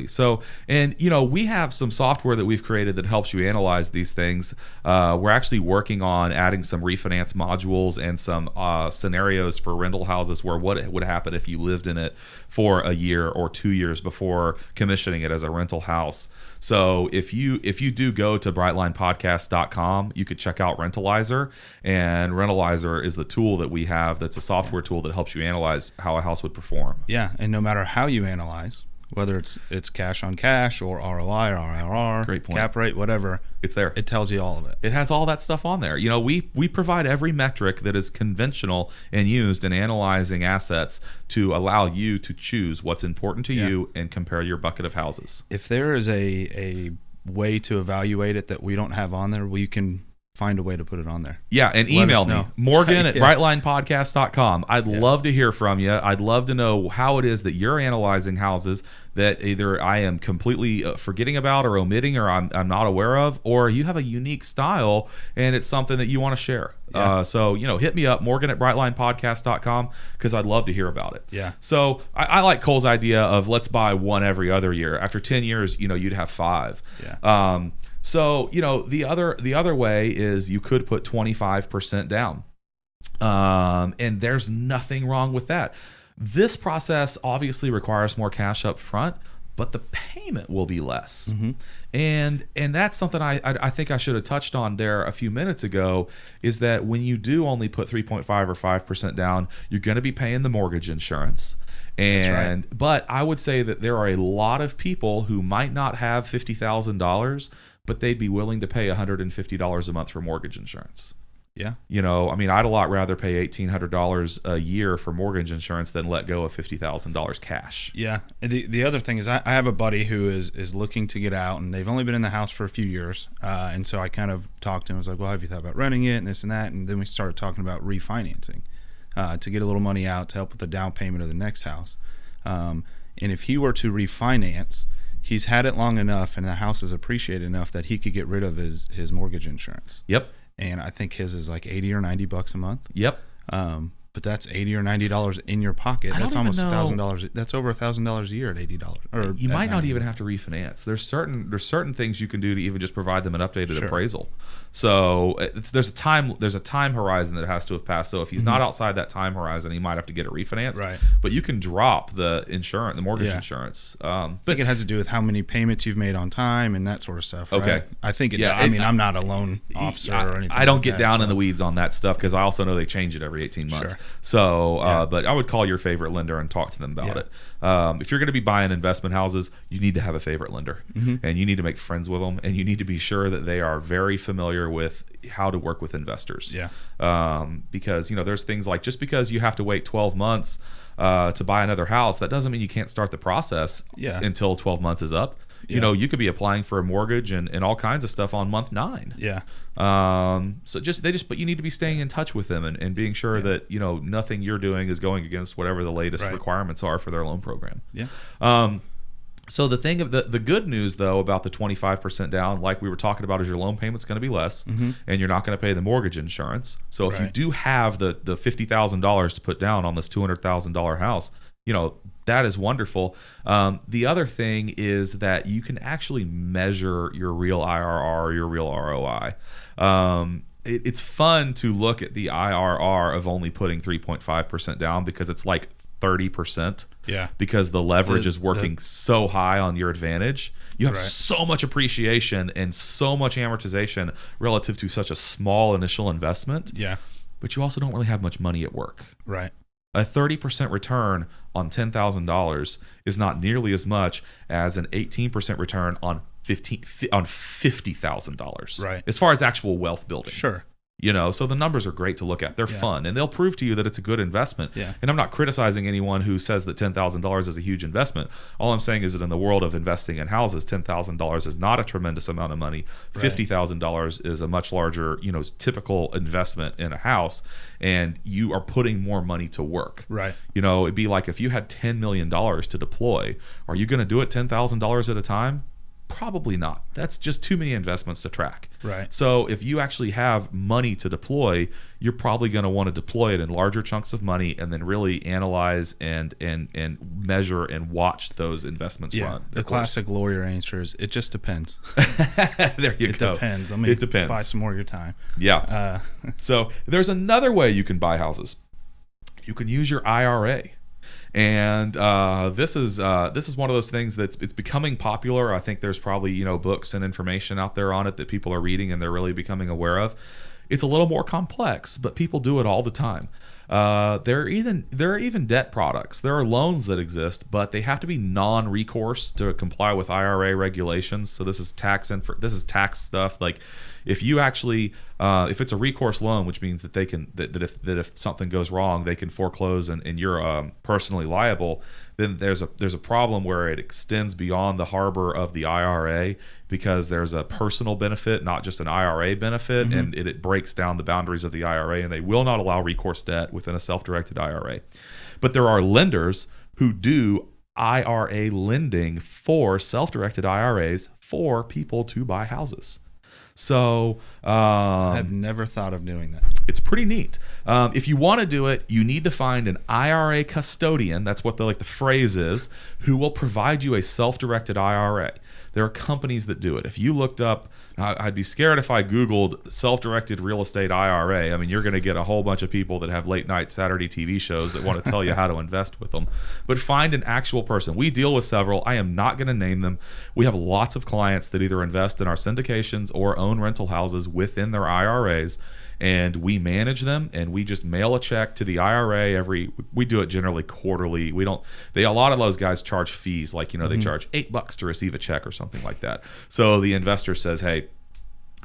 So, and we have some software that we've created that helps you analyze these things. We're actually working on adding some refinance modules and some scenarios for rental houses where what would happen if you lived in it for a year or 2 years before commissioning it as a rental house. So if you do go to brightlinepodcast.com, you could check out Rentalizer, and Rentalizer is the tool that we have that's a software tool that helps you analyze how a house would perform. Yeah, and no matter how you analyze, whether it's cash on cash or ROI or RRR, great point, cap rate, whatever, it's there. It tells you all of it. It has all that stuff on there. We provide every metric that is conventional and used in analyzing assets to allow you to choose what's important to you and compare your bucket of houses. If there is a way to evaluate it that we don't have on there, we can find a way to put it on there. Yeah, and email me, Morgan at brightlinepodcast.com. I'd love to hear from you. I'd love to know how it is that you're analyzing houses that either I am completely forgetting about or omitting or I'm not aware of, or you have a unique style and it's something that you want to share. Yeah. So hit me up, Morgan at brightlinepodcast.com, because I'd love to hear about it. Yeah. So I like Cole's idea of let's buy one every other year. After 10 years, you'd have 5. Yeah. So, the other way is you could put 25% down. And there's nothing wrong with that. This process obviously requires more cash up front, but the payment will be less. Mm-hmm. And that's something I think I should have touched on there a few minutes ago, is that when you do only put 3.5 or 5% down, you're going to be paying the mortgage insurance. And right. But I would say that there are a lot of people who might not have $50,000, but they'd be willing to pay $150 a month for mortgage insurance. Yeah. You know, I mean, I'd a lot rather pay $1,800 a year for mortgage insurance than let go of $50,000 cash. Yeah. And the other thing is I have a buddy who is looking to get out, and they've only been in the house for a few years. And so I kind of talked to him. I was like, well, have you thought about renting it and this and that? And then we started talking about refinancing to get a little money out to help with the down payment of the next house. And if he were to refinance, he's had it long enough and the house is appreciated enough that he could get rid of his mortgage insurance. Yep. And I think his is like $80 or $90 a month. Yep. But that's $80 or $90 in your pocket. That's almost $1,000. That's over $1,000 a year at $80. Or you might not even have to refinance. There's certain things you can do to even just provide them an updated appraisal. So there's a time horizon that has to have passed. So if he's not outside that time horizon, he might have to get it refinanced. Right. But you can drop the mortgage insurance. I think it has to do with how many payments you've made on time and that sort of stuff. Right? Okay. I think it. Yeah. I mean, I'm not a loan officer or anything. I don't get down in the weeds on that stuff because I also know they change it every 18 months. Sure. So, but I would call your favorite lender and talk to them about it. If you're going to be buying investment houses, you need to have a favorite lender, and you need to make friends with them, and you need to be sure that they are very familiar with how to work with investors. Yeah. Because there's things like, just because you have to wait 12 months to buy another house, that doesn't mean you can't start the process until 12 months is up. Yeah. You could be applying for a mortgage and all kinds of stuff on month 9. Yeah. But you need to be staying in touch with them and being sure that nothing you're doing is going against whatever the latest requirements are for their loan program. Yeah. So the thing of the good news though about the 25% down, like we were talking about, is your loan payment's going to be less, and you're not going to pay the mortgage insurance. So if you do have the $50,000 to put down on this $200,000 house, that is wonderful. The other thing is that you can actually measure your real IRR, your real ROI. It's fun to look at the IRR of only putting 3.5% down because it's like 30%. Yeah. Because the leverage is working so high on your advantage. You have so much appreciation and so much amortization relative to such a small initial investment. Yeah. But you also don't really have much money at work. Right. A 30% return on $10,000 is not nearly as much as an 18% return on $50,000. Right. As far as actual wealth building. Sure. So the numbers are great to look at. They're fun, and they'll prove to you that it's a good investment. Yeah. And I'm not criticizing anyone who says that $10,000 is a huge investment. All I'm saying is that in the world of investing in houses, $10,000 is not a tremendous amount of money. $50,000 is a much larger, typical investment in a house, and you are putting more money to work. Right. It'd be like if you had $10 million to deploy, are you going to do it $10,000 at a time? Probably not. That's just too many investments to track. Right. So if you actually have money to deploy, you're probably going to want to deploy it in larger chunks of money and then really analyze and measure and watch those investments run. The classic lawyer answer is, it just depends. There you go. It depends. Let me buy some more of your time. Yeah. So there's another way you can buy houses. You can use your IRA. And this is one of those things it's becoming popular. I think there's probably books and information out there on it that people are reading and they're really becoming aware of. It's a little more complex, but people do it all the time. There are even debt products. There are loans that exist, but they have to be non-recourse to comply with IRA regulations. So this is tax stuff. Like if you actually if it's a recourse loan, which means that they can that if something goes wrong, they can foreclose and you're personally liable, then there's a problem where it extends beyond the harbor of the IRA because there's a personal benefit, not just an IRA benefit, and it breaks down the boundaries of the IRA, and they will not allow recourse debt within a self-directed IRA. But there are lenders who do IRA lending for self-directed IRAs for people to buy houses. So I've never thought of doing that. It's pretty neat. If you want to do it, you need to find an IRA custodian. That's what the phrase is, who will provide you a self-directed IRA. There are companies that do it. If you looked up I'd be scared if I Googled self-directed real estate IRA. I mean, you're going to get a whole bunch of people that have late night Saturday TV shows that want to tell you how to invest with them. But find an actual person. We deal with several. I am not going to name them. We have lots of clients that either invest in our syndications or own rental houses within their IRAs. And we manage them, and we just mail a check to the IRA we do it generally quarterly. A lot of those guys charge fees, like, they charge $8 to receive a check or something like that. So the investor says, hey,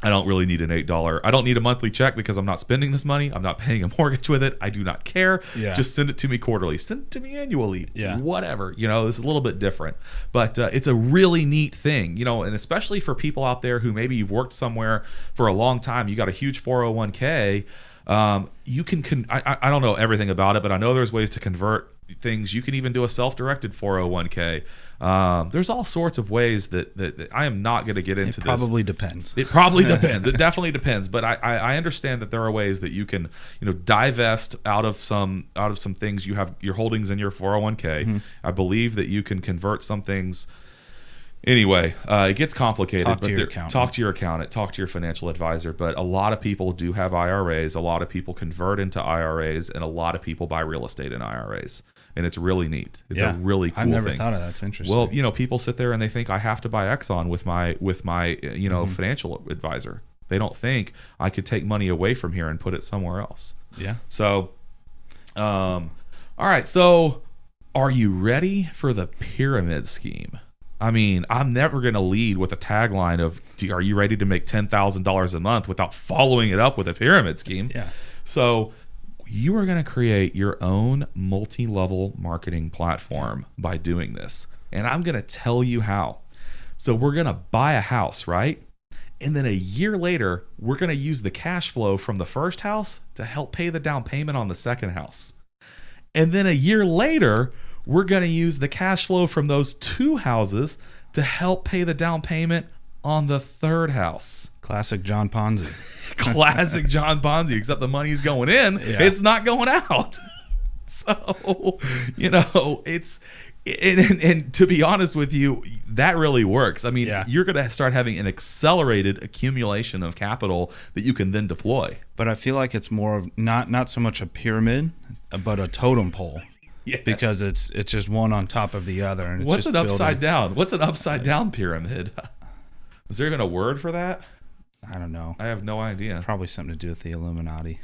I don't really need an $8. I don't need a monthly check because I'm not spending this money. I'm not paying a mortgage with it. I do not care. Yeah. Just send it to me quarterly. Send it to me annually. Yeah. Whatever. It's a little bit different. But it's a really neat thing, and especially for people out there who maybe you've worked somewhere for a long time. You got a huge 401k. You can I don't know everything about it, but I know there's ways to convert things. You can even do a self-directed 401k. There's all sorts of ways that I am not going to get into. It probably depends. It probably depends. It definitely depends. But I understand that there are ways that you can divest out of some things. You have your holdings in your 401k. I believe that you can convert some things. Anyway, it gets complicated. Talk to your accountant. Talk to your financial advisor. But a lot of people do have IRAs. A lot of people convert into IRAs, and a lot of people buy real estate in IRAs. And it's really neat. It's a really cool thing. I've never thought of that. That's interesting. Well, people sit there and they think I have to buy Exxon with my financial advisor. They don't think I could take money away from here and put it somewhere else. Yeah. So, all right. So, are you ready for the pyramid scheme? I mean, I'm never going to lead with a tagline of, are you ready to make $10,000 a month without following it up with a pyramid scheme? Yeah. So you are going to create your own multi-level marketing platform by doing this. And I'm going to tell you how. So we're going to buy a house, right? And then a year later, we're going to use the cash flow from the first house to help pay the down payment on the second house. And then a year later, we're going to use the cash flow from those two houses to help pay the down payment on the third house. Classic John Ponzi. Classic John Ponzi, except the money's going in, it's not going out. So, it's... And to be honest with you, that really works. I mean, you're going to start having an accelerated accumulation of capital that you can then deploy. But I feel like it's more of not so much a pyramid, but a totem pole. Yes. Because it's just one on top of the other. And it's What's just an upside down? What's an upside down pyramid? Is there even a word for that? I don't know. I have no idea. Probably something to do with the Illuminati.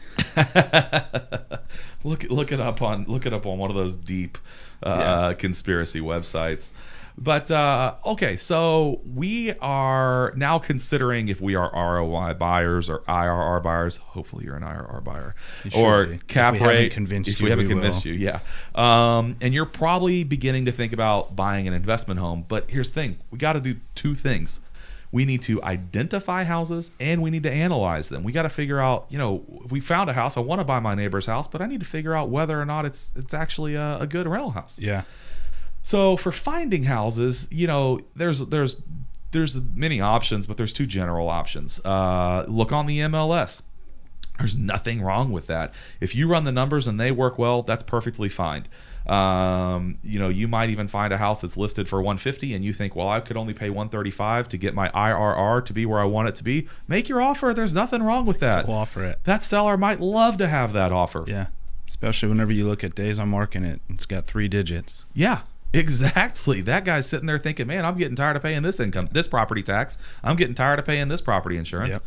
Look it up on one of those deep conspiracy websites. But okay, so we are now considering if we are ROI buyers or IRR buyers. Hopefully, you're an IRR buyer or be. cap if we rate. Haven't convinced if you, we haven't we convinced will. you, yeah. And you're probably beginning to think about buying an investment home. But here's the thing: we got to do two things. We need to identify houses and we need to analyze them. We got to figure out, if we found a house, I want to buy my neighbor's house, but I need to figure out whether or not it's actually a good rental house. Yeah. So for finding houses, there's many options, but there's two general options. Look on the MLS. There's nothing wrong with that. If you run the numbers and they work well, that's perfectly fine. You might even find a house that's listed for $150 and you think, well, I could only pay $135 to get my IRR to be where I want it to be. Make your offer. There's nothing wrong with that. We'll offer it. That seller might love to have that offer. Yeah. Especially whenever you look at days on market, it's got 3 digits. Yeah. Exactly. That guy's sitting there thinking, man, I'm getting tired of paying this property tax. I'm getting tired of paying this property insurance. Yep.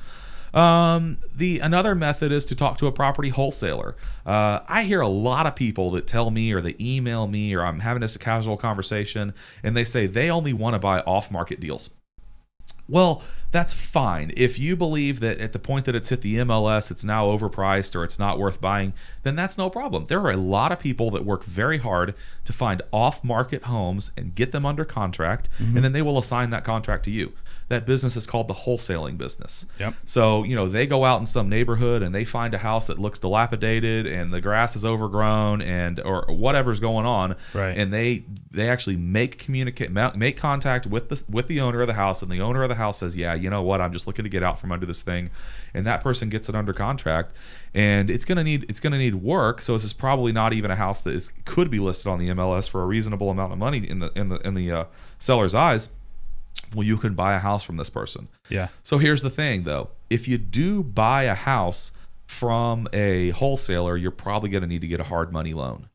Another method is to talk to a property wholesaler. I hear a lot of people that tell me or they email me or I'm having this a casual conversation and they say they only want to buy off-market deals. Well, that's fine. If you believe that at the point that it's hit the MLS, it's now overpriced or it's not worth buying, then that's no problem. There are a lot of people that work very hard to find off-market homes and get them under contract, and then they will assign that contract to you. That business is called the wholesaling business. Yep. So, they go out in some neighborhood and they find a house that looks dilapidated and the grass is overgrown or whatever's going on. Right. And they actually make contact with the owner of the house, and the owner of the house says, yeah, you know what, I'm just looking to get out from under this thing. And that person gets it under contract. And it's gonna need work. So this is probably not even a house that could be listed on the MLS for a reasonable amount of money in the seller's eyes. well, you can buy a house from this person. Yeah. So here's the thing, though. If you do buy a house from a wholesaler, you're probably going to need to get a hard money loan,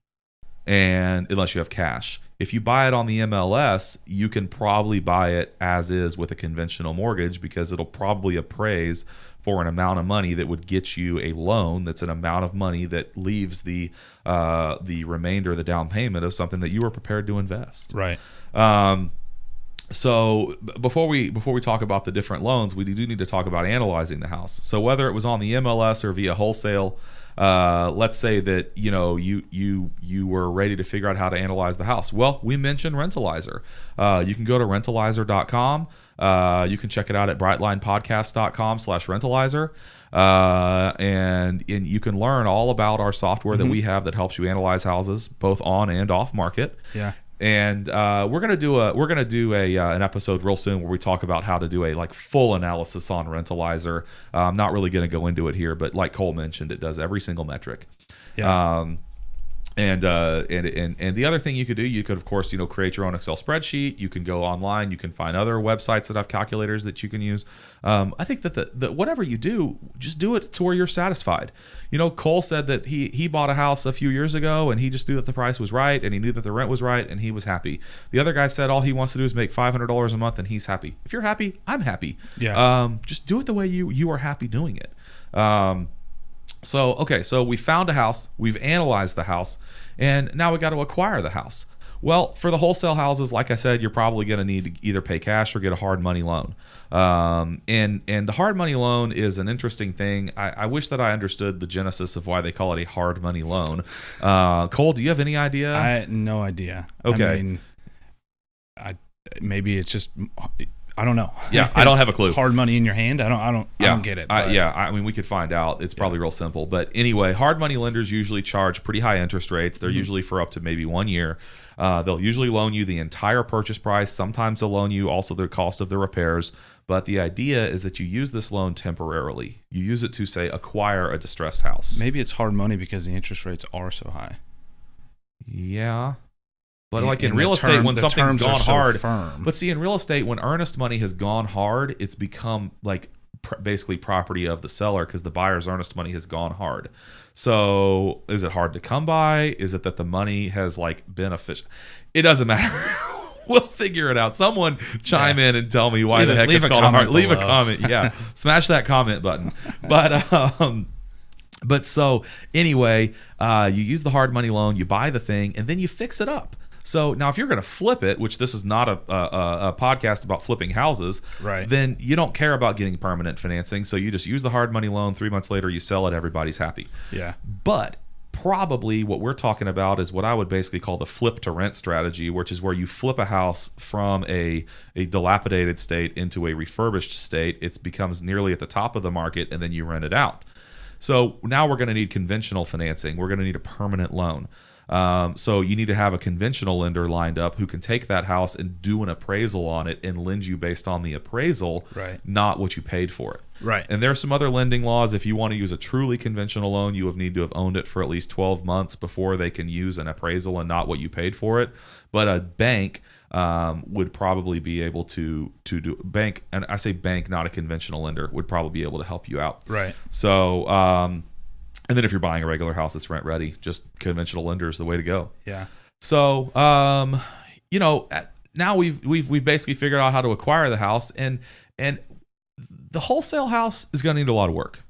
and unless you have cash. If you buy it on the MLS, you can probably buy it as is with a conventional mortgage, because it'll probably appraise for an amount of money that would get you a loan that's an amount of money that leaves the remainder, the down payment of something that you were prepared to invest. Right. So before we talk about the different loans, we do need to talk about analyzing the house. So whether it was on the MLS or via wholesale, let's say that you were ready to figure out how to analyze the house. Well, we mentioned Rentalizer. You can go to rentalizer.com. You can check it out at brightlinepodcast.com/rentalizer. And you can learn all about our software that we have that helps you analyze houses both on and off market. Yeah. And we're gonna do an episode real soon where we talk about how to do a full analysis on Rentalizer. I'm not really gonna go into it here, but like Cole mentioned, it does every single metric. Yeah. And the other thing you could do, you could of course create your own Excel spreadsheet. You can go online. You can find other websites that have calculators that you can use. I think that whatever you do, just do it to where you're satisfied. Cole said that he bought a house a few years ago and he just knew that the price was right and he knew that the rent was right and he was happy. The other guy said all he wants to do is make $500 a month and he's happy. If you're happy, I'm happy. Yeah. Just do it the way you are happy doing it. So we found a house, we've analyzed the house, and now we got to acquire the house. Well, for the wholesale houses, like I said, you're probably going to need to either pay cash or get a hard money loan. And the hard money loan is an interesting thing. I wish that I understood the genesis of why they call it a hard money loan. Cole, do you have any idea? I had no idea. Okay. I mean, maybe it's just, I don't know. Yeah, I don't have a clue. Hard money in your hand. I don't get it. I mean, we could find out. It's probably real simple. But anyway, hard money lenders usually charge pretty high interest rates. They're usually for up to maybe 1 year. They'll usually loan you the entire purchase price. Sometimes they'll loan you also the cost of the repairs. But the idea is that you use this loan temporarily. You use it to, say, acquire a distressed house. Maybe it's hard money because the interest rates are so high. Yeah. But in real estate, when something's gone hard, but see, in real estate, when earnest money has gone hard, it's become basically property of the seller because the buyer's earnest money has gone hard. So is it hard to come by? Is it that the money has been efficient? It doesn't matter. We'll figure it out. Someone chime in and tell me why the heck it's called a hard. Leave a comment. Yeah, smash that comment button. But so anyway, you use the hard money loan, you buy the thing, and then you fix it up. So now if you're going to flip it, which this is not a podcast about flipping houses, right, then you don't care about getting permanent financing. So you just use the hard money loan. 3 months later, you sell it. Everybody's happy. Yeah. But probably what we're talking about is what I would basically call the flip to rent strategy, which is where you flip a house from a dilapidated state into a refurbished state. It becomes nearly at the top of the market, and then you rent it out. So now we're going to need conventional financing. We're going to need a permanent loan. So you need to have a conventional lender lined up who can take that house and do an appraisal on it and lend you based on the appraisal, right, not what you paid for it. Right. And there are some other lending laws. If you want to use a truly conventional loan, you need to have owned it for at least 12 months before they can use an appraisal and not what you paid for it. But a bank would probably be able to do bank, and I say bank, not a conventional lender, would probably be able to help you out. Right. So, and then if you're buying a regular house that's rent ready, just conventional lender is the way to go. Yeah. So, now we've basically figured out how to acquire the house, and the wholesale house is going to need a lot of work.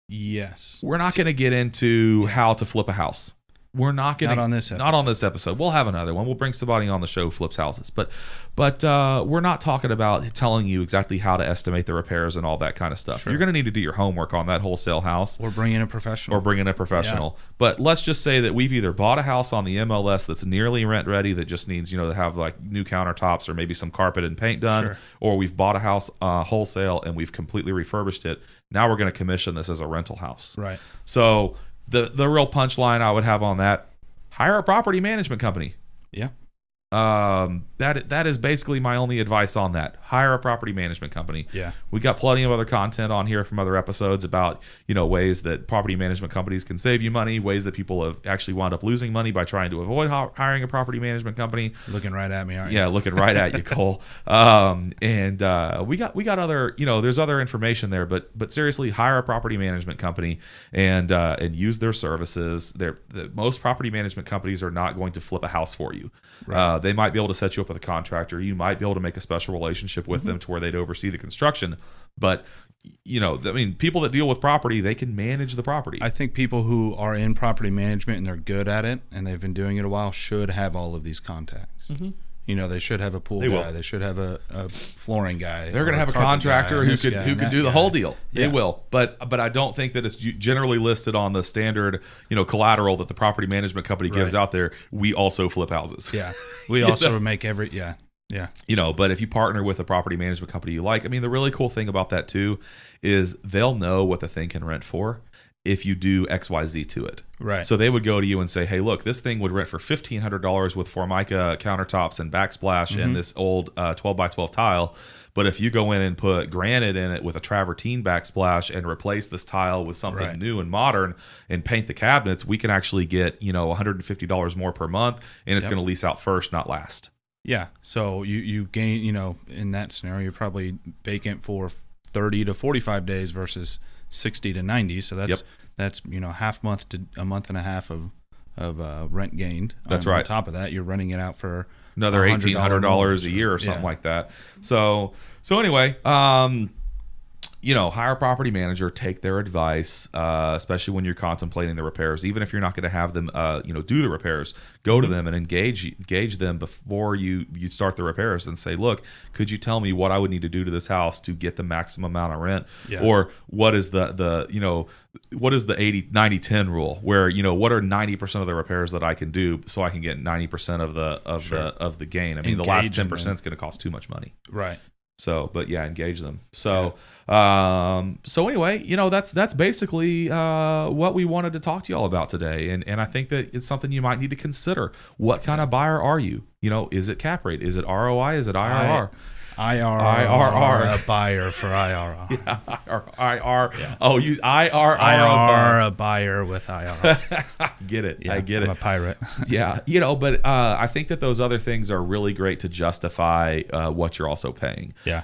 We're not going to get into how to flip a house. We're not going to. Not on this episode. We'll have another one. We'll bring somebody on the show who flips houses. But we're not talking about telling you exactly how to estimate the repairs and all that kind of stuff. Sure. You're going to need to do your homework on that wholesale house. Or bring in a professional. Yeah. But let's just say that we've either bought a house on the MLS that's nearly rent ready that just needs, to have new countertops or maybe some carpet and paint done. Sure. Or we've bought a house wholesale and we've completely refurbished it. Now we're going to commission this as a rental house. Right. So the real punchline I would have on that: hire a property management company. Yeah. That is basically my only advice on that. hire a property management company. Yeah. We got plenty of other content on here from other episodes about, ways that property management companies can save you money, ways that people have actually wound up losing money by trying to avoid hiring a property management company. Looking right at me, aren't you? Yeah, looking right at you, Cole. And we got other, there's other information there, but seriously, hire a property management company and use their services. Most property management companies are not going to flip a house for you. Right. They might be able to set you up with a contractor. You might be able to make a special relationship with them to where they'd oversee the construction. But people that deal with property, they can manage the property. I think people who are in property management and they're good at it and they've been doing it a while should have all of these contacts. They should have a pool guy. They should have a flooring guy. They're going to have a contractor who could do the whole deal. They will. But I don't think that it's generally listed on the standard, collateral that the property management company gives out there. We also flip houses. Yeah. We also make every, yeah. But if you partner with a property management company you like, the really cool thing about that too is they'll know what the thing can rent for if you do XYZ to it. Right. So they would go to you and say, hey, look, this thing would rent for $1,500 with Formica countertops and backsplash and this old 12 by 12 tile. But if you go in and put granite in it with a travertine backsplash and replace this tile with something new and modern and paint the cabinets, we can actually get, $150 more per month, and it's going to lease out first, not last. Yeah. So you gain, in that scenario, you're probably vacant for 30 to 45 days versus 60 to 90. So that's half month to a month and a half of rent gained. That's right. On top of that, you're renting it out for another $1,800 a year or something like that. So anyway, hire a property manager, take their advice, especially when you're contemplating the repairs. Even if you're not going to have them, do the repairs, go to them and engage them before you start the repairs and say, look, could you tell me what I would need to do to this house to get the maximum amount of rent? Yeah. Or what is what is the 80-90-10 rule where, what are 90% of the repairs that I can do so I can get 90% of the gain? The last 10% is going to cost too much money. Right. So, but yeah, engage them. So, anyway, that's basically what we wanted to talk to y'all about today. And I think that it's something you might need to consider. What kind of buyer are you? Is it cap rate? Is it ROI? Is it IRR? IRR, a buyer for IRR. Yeah, IR. Yeah. Oh, you IRR. IRR, a buyer with IRR. Get it. Yeah, I get it. I'm a pirate. Yeah, but I think that those other things are really great to justify what you're also paying. Yeah.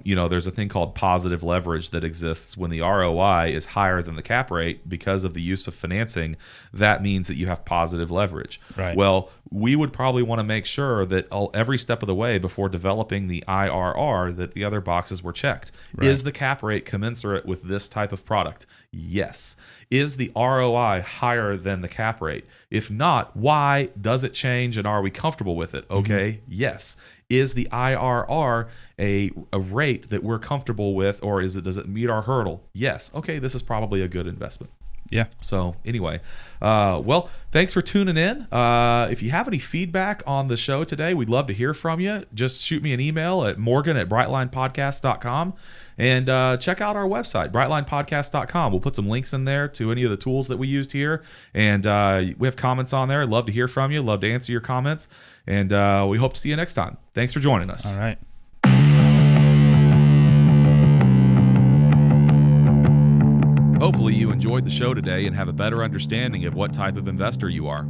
There's a thing called positive leverage that exists when the ROI is higher than the cap rate because of the use of financing. That means that you have positive leverage. Right. Well, we would probably want to make sure that every step of the way before developing the IRR that the other boxes were checked. Right. Is the cap rate commensurate with this type of product? Yes. Is the ROI higher than the cap rate? If not, why? Does it change, and are we comfortable with it? Okay, yes. Is the IRR a rate that we're comfortable with, or does it meet our hurdle? Yes. Okay, this is probably a good investment. Yeah. So anyway, thanks for tuning in. If you have any feedback on the show today, we'd love to hear from you. Just shoot me an email at morgan@brightlinepodcast.com and check out our website, brightlinepodcast.com. We'll put some links in there to any of the tools that we used here. And we have comments on there. I'd love to hear from you. Love to answer your comments. And we hope to see you next time. Thanks for joining us. All right. Hopefully you enjoyed the show today and have a better understanding of what type of investor you are.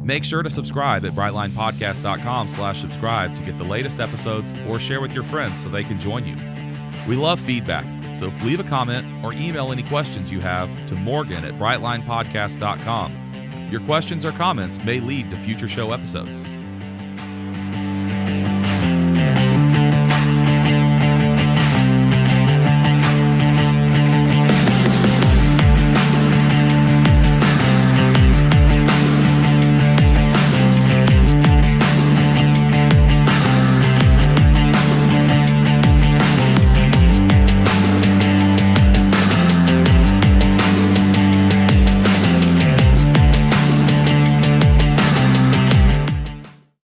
Make sure to subscribe at brightlinepodcast.com/subscribe to get the latest episodes or share with your friends so they can join you. We love feedback, so leave a comment or email any questions you have to morgan@brightlinepodcast.com. Your questions or comments may lead to future show episodes.